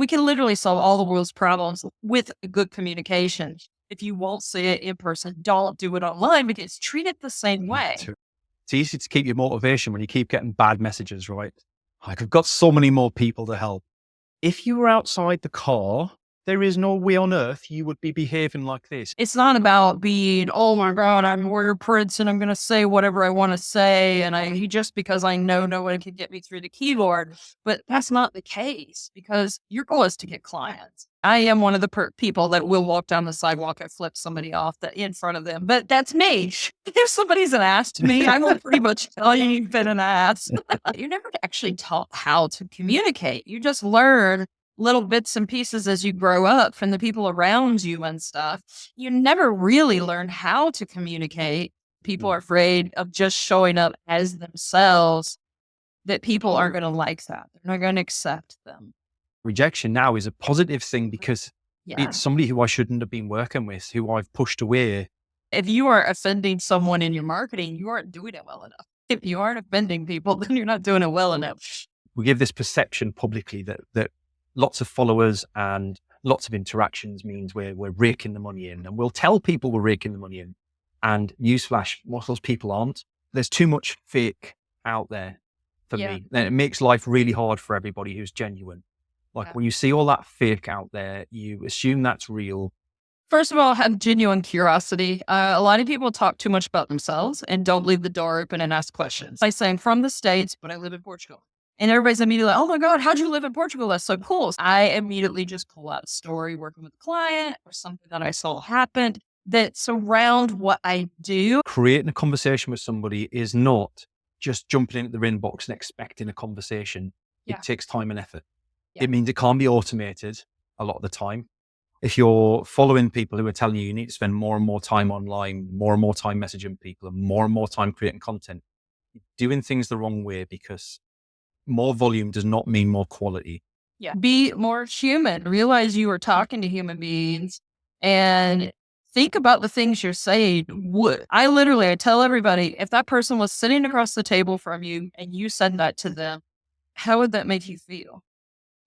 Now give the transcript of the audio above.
We can literally solve all the world's problems with good communication. If you won't say it in person, don't do it online because treat it the same way. It's easy to keep your motivation when you keep getting bad messages, right? Like, I've got so many more people to help. If you were outside the car, there is no way on earth you would be behaving like this. It's not about being, oh my God, I'm Warrior Prince and I'm going to say whatever I want to say. And just because I know no one can get me through the keyboard. But that's not the case because your goal is to get clients. I am one of the people that will walk down the sidewalk and flip somebody off in front of them. But that's me. If somebody's an ass to me, I will pretty much tell you you've been an ass. You're never actually taught how to communicate. You just learn little bits and pieces as you grow up from the people around you and stuff. You never really learn how to communicate. People are afraid of just showing up as themselves, that people aren't going to like that. They're not going to accept them. Rejection now is a positive thing because it's somebody who I shouldn't have been working with, who I've pushed away. If you are offending someone in your marketing, you aren't doing it well enough. If you aren't offending people, then you're not doing it well enough. We give this perception publicly that lots of followers and lots of interactions means we're raking the money in, and we'll tell people we're raking the money in. And newsflash, most of those people aren't. There's too much fake out there for me. And it makes life really hard for everybody who's genuine. Like when you see all that fake out there, you assume that's real. First of all, have genuine curiosity. A lot of people talk too much about themselves and don't leave the door open and ask questions. I say I'm from the States, but I live in Portugal. And everybody's immediately like, oh my God, how'd you live in Portugal? That's so cool. I immediately just pull out a story working with a client or something that I saw happened that surround what I do. Creating a conversation with somebody is not just jumping into their inbox and expecting a conversation. It takes time and effort. It means it can't be automated a lot of the time. If you're following people who are telling you need to spend more and more time online, more and more time messaging people, and more time creating content, you're doing things the wrong way because more volume does not mean more quality. Be more human. Realize you are talking to human beings and think about the things you're saying. I tell everybody, if that person was sitting across the table from you and you said that to them, how would that make you feel?